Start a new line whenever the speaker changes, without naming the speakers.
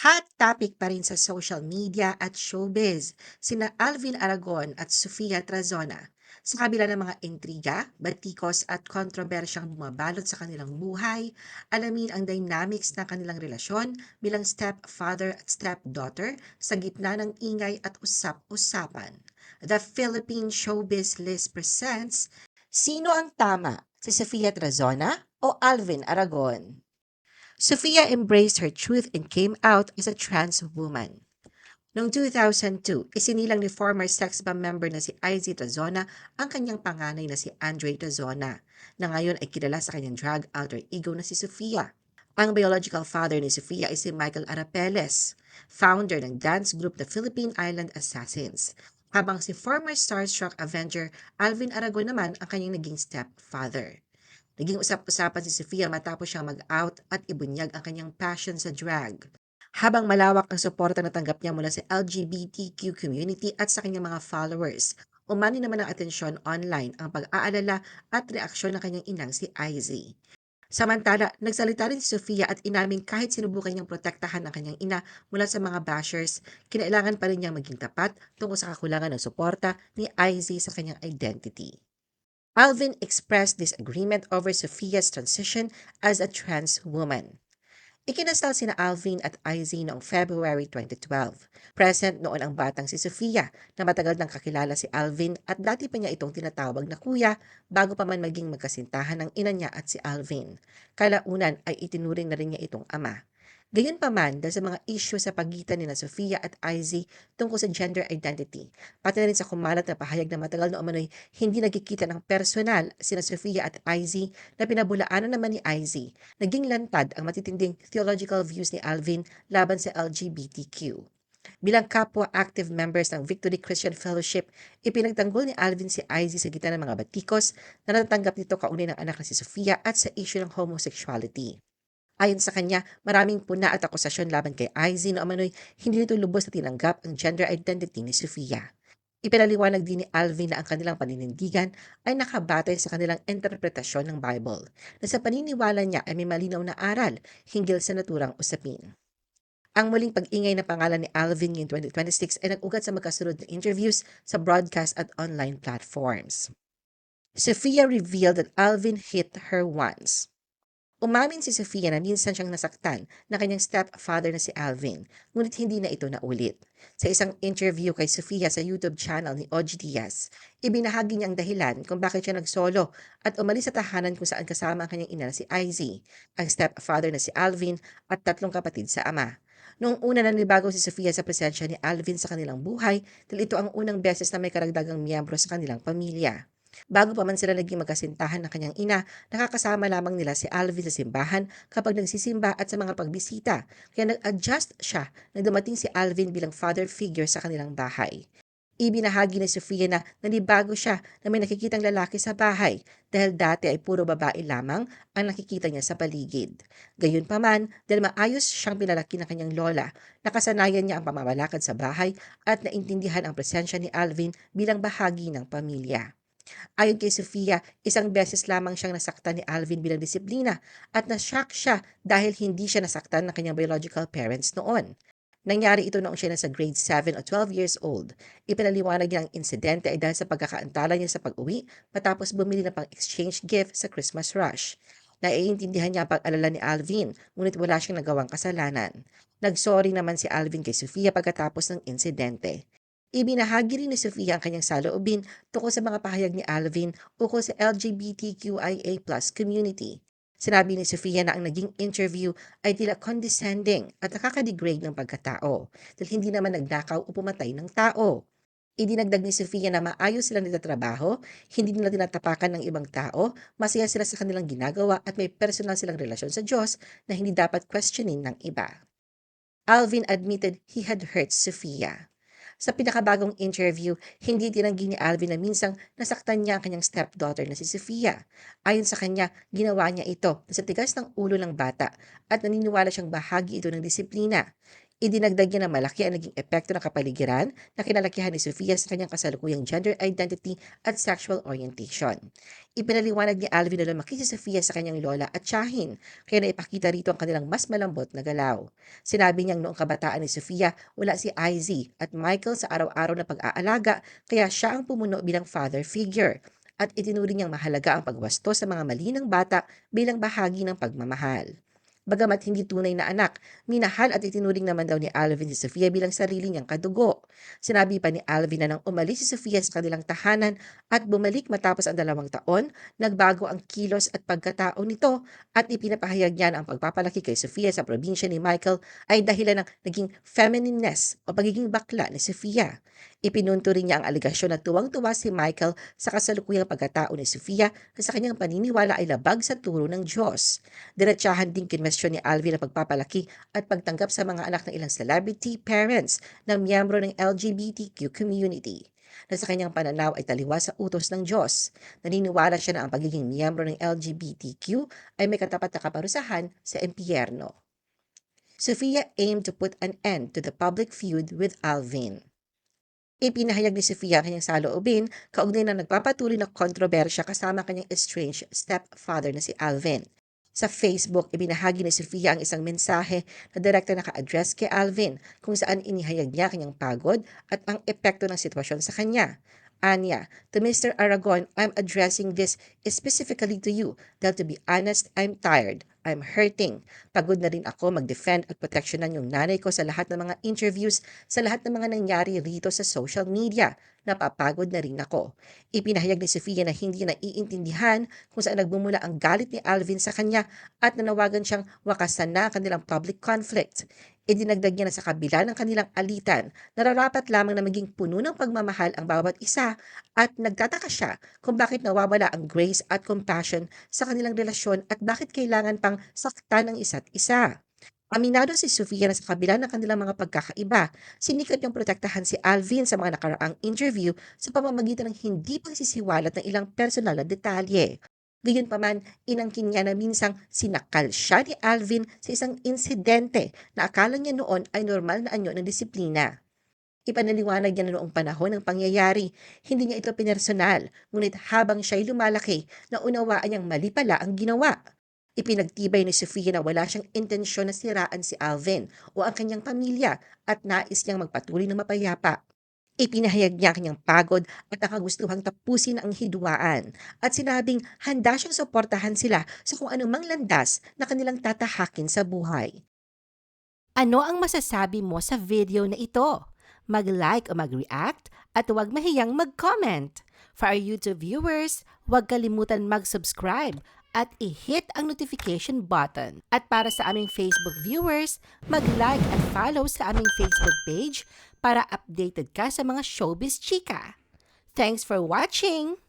Hot topic pa rin sa social media at showbiz, sina Alvin Aragon at Sofia Trazona. Sa kabila ng mga intriga, batikos at kontrobersyang bumabalot sa kanilang buhay, alamin ang dynamics ng kanilang relasyon bilang stepfather at stepdaughter sa gitna ng ingay at usap-usapan. The Philippine Showbiz List presents, Sino ang tama? Si Sofia Trazona o Alvin Aragon? Sophia embraced her truth and came out as a trans woman. Noong 2002, isinilang ni former sex bomb member na si Izzy Tazona ang kanyang panganay na si Andre Tazona, na ngayon ay kilala sa kanyang drag alter ego na si Sophia. Ang biological father ni Sophia ay si Michael Arapeles, founder ng dance group The Philippine Island Assassins, habang si former starstruck Avenger Alvin Aragon naman ang kanyang naging stepfather. Naging usap-usapan si Sofia matapos siyang mag-out at ibunyag ang kanyang passion sa drag. Habang malawak ang suporta na tanggap niya mula sa LGBTQ community at sa kanyang mga followers, umani naman ng atensyon online ang pag-aalala at reaksyon ng kanyang inang si Izzy. Samantala, nagsalita rin si Sofia at inaming kahit sinubukan niyang protektahan ang kanyang ina mula sa mga bashers, kinailangan pa rin niyang maging tapat tungkol sa kakulangan ng suporta ni Izzy sa kanyang identity. Alvin expressed disagreement over Sophia's transition as a trans woman. Ikinasal sina Alvin at Izzy noong February 2012. Present noon ang batang si Sophia na matagal nang kakilala si Alvin at dati pa niya itong tinatawag na kuya bago pa man maging magkasintahan ng ina niya at si Alvin. Kalaunan ay itinuring na rin niya itong ama. Gayunpaman, dahil sa mga issue sa pagitan ni na Sofia at Izzy tungkol sa gender identity, pati na rin sa kumalat na pahayag na matagal na umano'y hindi nagkikita ng personal sina Sofia at Izzy na pinabulaanan naman ni Izzy, naging lantad ang matitinding theological views ni Alvin laban sa LGBTQ. Bilang kapwa active members ng Victory Christian Fellowship, ipinagtanggol ni Alvin si Izzy sa gitna ng mga batikos na natatanggap nito kaunay ng anak na si Sofia at sa issue ng homosexuality. Ayon sa kanya, maraming puna at akusasyon laban kay Izzy na umano'y hindi nito lubos na tinanggap ang gender identity ni Sofia. Ipinaliwanag din ni Alvin na ang kanilang paninindigan ay nakabatay sa kanilang interpretasyon ng Bible, na sa paniniwala niya ay may malinaw na aral hinggil sa naturang usapin. Ang muling pag-ingay na pangalan ni Alvin ngayong 2026 ay nag-ugat sa magkasunod na interviews sa broadcast at online platforms. Sophia revealed that Alvin hit her once. Umamin si Sofia na minsan siyang nasaktan na kanyang stepfather na si Alvin, ngunit hindi na ito naulit. Sa isang interview kay Sofia sa YouTube channel ni OG Diaz, ibinahagi niya ang dahilan kung bakit siya nagsolo at umalis sa tahanan kung saan kasama ang kanyang ina na si Izzy, ang stepfather na si Alvin at tatlong kapatid sa ama. Noong una nanibago si Sofia sa presensya ni Alvin sa kanilang buhay dahil ito ang unang beses na may karagdagang miyembro sa kanilang pamilya. Bago pa man sila naging magkasintahan ng kanyang ina, nakakasama lamang nila si Alvin sa simbahan kapag nagsisimba at sa mga pagbisita, kaya nag-adjust siya nang dumating si Alvin bilang father figure sa kanilang bahay. Ibinahagi ni Sofia na nanibago siya na may nakikitang lalaki sa bahay dahil dati ay puro babae lamang ang nakikita niya sa paligid. Gayunpaman, dahil maayos siyang pinalaki ng kanyang lola, nakasanayan niya ang pamamalakad sa bahay at naintindihan ang presensya ni Alvin bilang bahagi ng pamilya. Ayon kay Sofia, isang beses lamang siyang nasaktan ni Alvin bilang disiplina at na-shock siya dahil hindi siya nasaktan ng kanyang biological parents noon. Nangyari ito noong siya nasa grade 7 o 12 years old. Ipinaliwanag niya ang insidente ay dahil sa pagkakaantala niya sa pag-uwi matapos bumili ng pang-exchange gift sa Christmas rush. Naiintindihan niya ang pag-alala ni Alvin, ngunit wala siyang nagawang kasalanan. Nagsorry naman si Alvin kay Sofia pagkatapos ng insidente. Ibinahagi rin ni Sofia ang kanyang saloobin tungkol sa mga pahayag ni Alvin ukol sa LGBTQIA+ community. Sinabi ni Sofia na ang naging interview ay tila condescending at nakakadegrade ng pagkatao dahil hindi naman nagnakaw o pumatay ng tao. Idinagdag ni Sofia na maayos silang nagtatrabaho, hindi nila tinatapakan ng ibang tao, masaya sila sa kanilang ginagawa at may personal silang relasyon sa Diyos na hindi dapat questionin ng iba. Alvin admitted he had hurt Sofia. Sa pinakabagong interview, hindi tinanggi ni Alvin na minsang nasaktan niya ang kanyang stepdaughter na si Sofia. Ayon sa kanya, ginawa niya ito sa tigas ng ulo ng bata at naniniwala siyang bahagi ito ng disiplina. Idinagdag niya na malaki ang naging epekto ng kapaligiran na kinalakihan ni Sofia sa kanyang kasalukuyang gender identity at sexual orientation. Ipinaliwanag ni Alvin na lumaki si Sofia sa kanyang lola at tiyahin, kaya naipakita rito ang kanilang mas malambot na galaw. Sinabi niyang noong kabataan ni Sofia, wala si Izzy at Michael sa araw-araw na pag-aalaga, kaya siya ang pumuno bilang father figure. At itinuring niyang mahalaga ang pagwasto sa mga mali ng bata bilang bahagi ng pagmamahal. Bagamat hindi tunay na anak, minahal at itinuring naman daw ni Alvin si Sofia bilang sarili niyang kadugo. Sinabi pa ni Alvin na nang umalis si Sofia sa kanilang tahanan at bumalik matapos ang 2 taon, nagbago ang kilos at pagkatao nito at ipinapahayag niya na ang pagpapalaki kay Sofia sa probinsya ni Michael ay dahilan ng naging feminineness o pagiging bakla ni Sofia. Ipinunto rin niya ang aligasyon na tuwang-tuwa si Michael sa kasalukuyang pagkatao ni Sofia na sa kanyang paniniwala ay labag sa turo ng Diyos. Diretsahan din kinwestiyon ni Alvin ang pagpapalaki at pagtanggap sa mga anak ng ilang celebrity parents na miyembro ng LGBTQ community na sa kanyang pananaw ay taliwas sa utos ng Diyos. Naniniwala siya na ang pagiging miyembro ng LGBTQ ay may katapat na kaparusahan sa impyerno. Sofia aimed to put an end to the public feud with Alvin. Ipinahayag ni Sofia ang kanyang saloobin kaugnay ng nagpapatuloy na kontrobersya kasama kanyang estranged stepfather na si Alvin. Sa Facebook, ibinahagi ni Sofia ang isang mensahe na direkta naka-address kay Alvin kung saan inihayag niya kanyang pagod at ang epekto ng sitwasyon sa kanya. Anya, to Mr. Aragon, I'm addressing this specifically to you dahil to be honest, I'm tired. I'm hurting. Pagod na rin ako mag-defend at proteksyonan yung nanay ko sa lahat ng mga interviews, sa lahat ng mga nangyari rito sa social media. Napapagod na rin ako. Ipinahayag ni Sofia na hindi naiintindihan kung saan nagmumula ang galit ni Alvin sa kanya at nanawagan siyang wakasan na ang kanilang public conflict. Idinagdag niya na sa kabila ng kanilang alitan, nararapat lamang na maging puno ng pagmamahal ang bawat isa at nagtataka siya kung bakit nawawala ang grace at compassion sa kanilang relasyon at bakit kailangan pang saktan ang isa't isa. Aminado si Sofia na sa kabila ng kanilang mga pagkakaiba, sinikap niyang protektahan si Alvin sa mga nakaraang interview sa pamamagitan ng hindi pagsisiwalat ng ilang personal na detalye. Gayunpaman, inangkin niya na minsang sinakal siya ni Alvin sa isang insidente na akala niya noon ay normal na anyo ng disiplina. Ipanaliwanag niya na noong panahon ng pangyayari, hindi niya ito pinersonal, ngunit habang siya'y lumalaki, naunawaan niyang mali pala ang ginawa. Ipinagtibay ni Sofia na wala siyang intensyon na siraan si Alvin o ang kanyang pamilya at nais niyang magpatuloy ng mapayapa. Ipinahayag niya ang kanyang pagod at ang kagustuhang tapusin ang hidwaan at sinabing handa siyang suportahan sila sa kung anumang landas na kanilang tatahakin sa buhay.
Ano ang masasabi mo sa video na ito? Mag-like o mag-react at huwag mahiyang mag-comment. For our YouTube viewers, huwag kalimutan mag-subscribe at i-hit ang notification button. At para sa aming Facebook viewers, mag-like at follow sa aming Facebook page para updated ka sa mga showbiz chika. Thanks for watching!